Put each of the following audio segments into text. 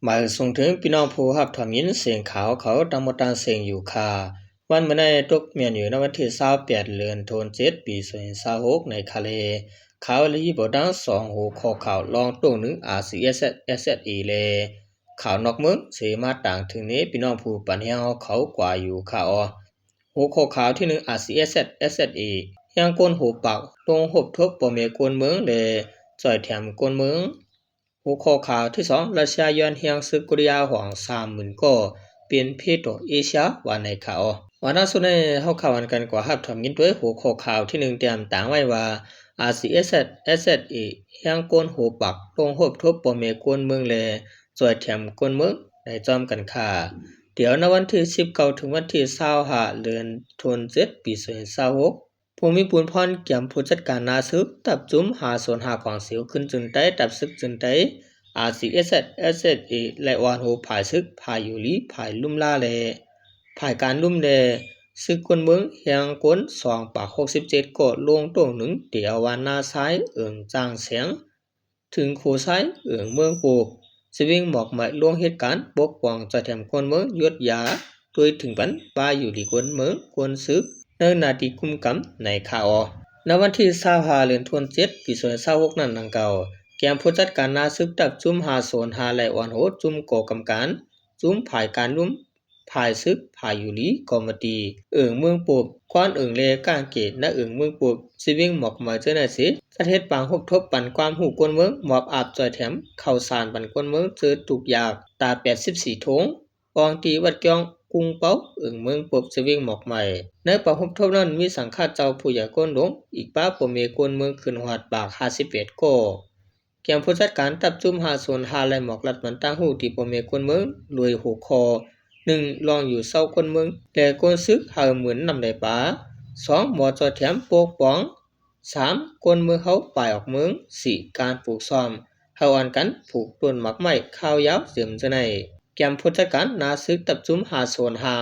มาส่งถึงพี่น้องผู้รับถอมยินเสียงขาวเขาตามมตานเสียงอยู่ค่ะวันเมื่อในตกเมียนอยู่ในวันที่28เดือนธันวาคมปี2026ในคาเลข่าวลีบดัง2หูข้อข่าวลองตรงนึง RCSSE เลข่าวนอกเมืองเสมาต่างถึงนี้พี่น้องผู้ปัญญาเขากว่าอยู่ค่ะหูข้อข่าวที่1 RCSSE ยังกวนหูปากตรงหบทบบ่เมกวนเมืองเลจ่อยแถมกวนเมืองหัวข้อข่าวที่2รัสเซียย้อนเฮียงซึกกรียาหวัง30,000ก็เปลี่ยนเพศต่อเอเชียวันในข่าววันนั้นสุดในเฮาข่าวกันกว่ารับถอมยินด้วยหัวข้อข่าวที่1เตรียมต่างไว้ว่า RCSSE เฮียงกวนหูปักตรงหบทบบ่เมกวนเมืองแลจ่อยแถมกวนเมืองในจอมกันค่ะเดี๋ยวในวันที่19ถึงวันที่25เดือนธันวาคมปี2026ภูมิปูนพรเกี่ยมผู้จัดการนาซึกตับจุ้มหาส่วนหาของเสียวขึ้นจนได้ตับซึกจนได้ RCSSE และวานโหภายซึกภายอยู่ลีภายลุ่มล่าแลภายการลุ่มแลซึกคนเมืองเฮียงกวน2ปาก67ก็ลงตรงหนึ่งเดียววานนาซ้ายเอิงจางเสียงถึงโคซ้ายเอิงเมืองปูสวิงหมอกหมายลงเหตุการณ์ปกป้องจะแถมคนเมืองยศยาโดยถึงปันปาอยู่ดีคนเมืองกวนซึกในนาทีกุมกำในข่าวในวันที่25เดือนธันวาคมปี2026นั้นดังเก่าแกมผู้จัดการนาซึกตับจุ้มหาโซนหาและวันโหจุ้มก่อกำการจุ้มภายการลุ่มภายซึกภายอยู่ลีกอมตีเอิงเมืองปูบควานเอิงเลก้างเกตณเอิงเมืองปูบสิวิ่งหมอกหมายเจอหน้าสิประเทศปางหกทบปันความหูกวนเมืองหมอบอาบจอยแถมเข้าสารปันกวนเมืองเจอตุกยากตา84ทงกองตีวัดเกียงกุงเป้าเอิงเมืองปบสวิงหมอกใหม่ในปางหกทบนั้นมีสังฆาเจ้าผู้ใหญ่ก้นหลวงอีกป้าปเมกวนเมืองขึ้นหอดปาก51ก็เกี่ยมผู้จัดการตับจุ่มหาส่วนหาและหมอกลัดมันตั้งหูที่ปเมกวนเมืองรวยหูคอ1ลองอยู่เศร้าคนเมืองแต่กวนซึกหาเหมือนนำได้ป่า2หมอจอแถมปกป้อง3คนเมืองเขาป่ายออกเมือง4การปลูกซ่อมเฮาอันกันผูกต้นหมักไม้ข้าวยาวเสริมจะในแกมผู้จัดการนาซึกตับจุ้มหาโซนหา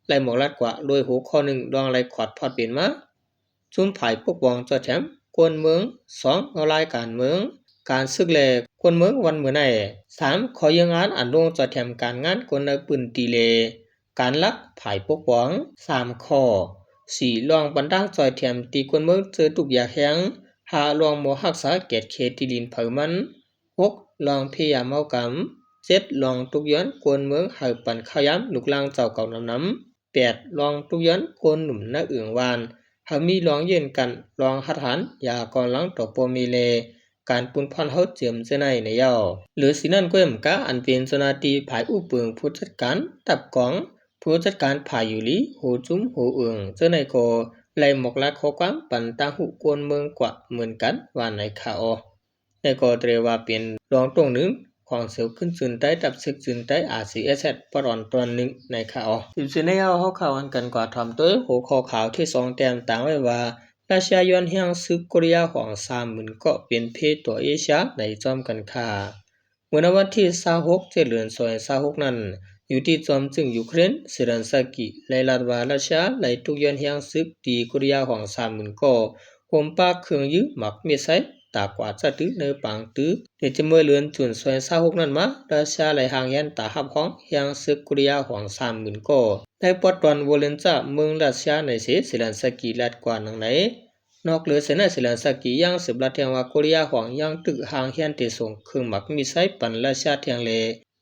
ไล่หมอกลัดกว่าโดยหัวข้อ1รองไล่ขอดพอดเปลี่ยนมาจุ้มผายปกป้องจอแถมกวนเมือง2เอารายการเมืองการซึกแลกวนเมืองวันเมื่อไหร่3ขอยังงานอันลงจอแถมการงานกวนในปืนตีเลการลักผายปกป้อง3ข้อ4ลองบันดังจอยแถมตีกวนเมืองเจอทุกอย่างแข็ง5ลองหมอรักษาเกียรติเขตที่ดินเผามัน6ลองพยายามเอากำ7ลองตุกย้อนกวนเมืองหาปันข้าวย้ำลูกลางเจ้าเก่าน้ำ8ลองตุกย้อนกวนหนุ่มหน้าเอื่องวานหามีลองเย็นกันลองหัดหันยาก่อนล้างต่อปมีเลการปุนพรเฮาเจียมเจในในเย้าหรือสินั่นก็ยมกะอันเป็นสนาตีภายอุเปิงผู้จัดการตับกองผู้จัดการภายอยู่ลีโหจุ้มโหเอืองเจในก็ไล่หมอกลักข้อความปันตาหุกวนเมืองกว่าเหมือนกันว่าในข่าวในก็เตรว่าเป็นรองตรงนึงของเสียวขึ้นจุนได้ตับซึกจุนได้ RCSS ปรอนตอนนึงในข่าวสิในเอาเขาข่าวอันกันกว่าทำตัวหัวข้อข่าวที่2แต้มต่างไว้ว่ารัสเซียย้อนเฮียงซึกกรียาของ30,000ก็เป็นเพศตัวเอเชียในจอมกันค่ะเมื่อวันที่26เดือน26นั้นอยู่ที่จอมจึงยูเครนเซเลนสกีและลาดวารัสเซียไล่ทุกย้อนเฮียงซึกตีกรียาของ30,000ก็โฮมปากเครื่องยื้อหมักมีไซตากว่าจะตื้อในปางตื้อเดี๋ยวจะเมื่อเลือนจุน26นั้นมารัสเซียไล่ห่างยันตาหับของเฮียงซึกกรียาของ30,000ก็ในปอดวันวอเลนจาเมืองรัสเซียในเซเลนสกีลาดกว่านังไหนนอกเหลือเสนาเซเลนสกียังสืบลัดเทียงว่าโคเรียหวังยังตึกห่างเฮียนเตส่งเครื่องหมักมีไซปันรัสเซียเทียงเล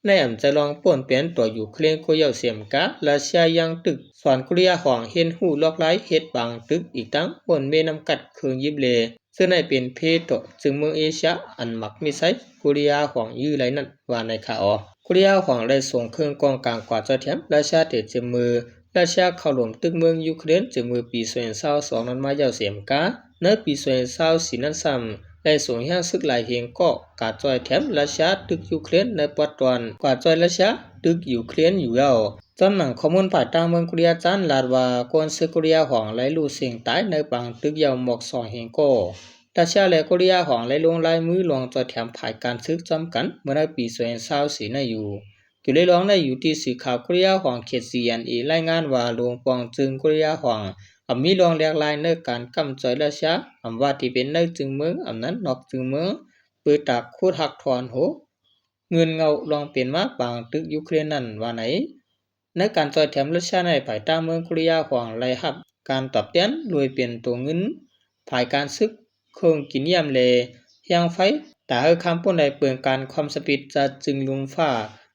ในอ่ำจะลองป่วนเปลี่ยนตัวอยู่เคลียงโคเยาเสียมกะรัสเซียยังตึกสอนโคเรียหวังเห็นหูลอกไล่เฮ็ดบางตึกอีกตั้งบนเมนำกัดเครื่องยิบเลซึ่งในเป็นเพศตัวจึงเมืองเอเชียอันหมักมีไซโคเรียหวังยื้อไรนั่นว่าในข่าวโคเรียหวังได้ส่งเครื่องกองกลางกว่าจะแถมรัสเซียเตจมือรัสเซียเข้าหลวมตึกเมืองยูเครนจมือปี2022นั้นมาเยาเสียมกะในปี2024นั้นซ้ำได้ส่งย่างซึกหลายเฮียงก็กาจอยแถมรัสเซียตึกยูเครนในปัจจุบันกว่าจอยรัสเซียตึกยูเครนอยู่แล้วจำหนังข้อมูลผ่านทางเมืองโคเรียจันลาดว่ากวนซึกโคเรียหองไหลลู่เสียงตายในบางตึกยาวหมอก2เฮียงก็รัสเซียและโคเรียหองไหลลงลายมือลงจอยแถมภายการซึกจำกันเมื่อในปี2024นั้นอยู่เลยลองได้อยู่ที่สื่อข่าวโคเรียหองเขต CNA รายงานว่าโรงปองจึงโคเรียหองมีรองแหลกลายในการกำจอยรัสเซียว่าที่เป็นในจึงเมืองนั้นนอกจึงเมืองปือตักคูดหักถอนโห เงินเงาลองเปลี่ยนมาปางตึกยูเครนนั่นว่าไหนในการต่อยแถมรัสเซียในภายใต้เมืองโคเรียของไล่รับ การตอบแทนโดยเปลี่ยนตัวเงินภายการซึกเครื่องกินยามแลเฮียงไฟแต่เฮาคำป่นได้เปิงการความสปิดจะจึงลุงฟ้า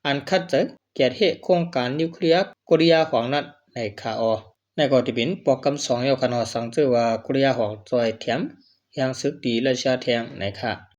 อันคัดจะเกียรติเหตุโครงการนิวเคลียร์โคเรียของนัดในคาออในก็ที่เป็นโปรแกรม2ยอคันอสังเจอว่าโคเรียของจอยแถมยังซึกดีราชาแทงในค่ะ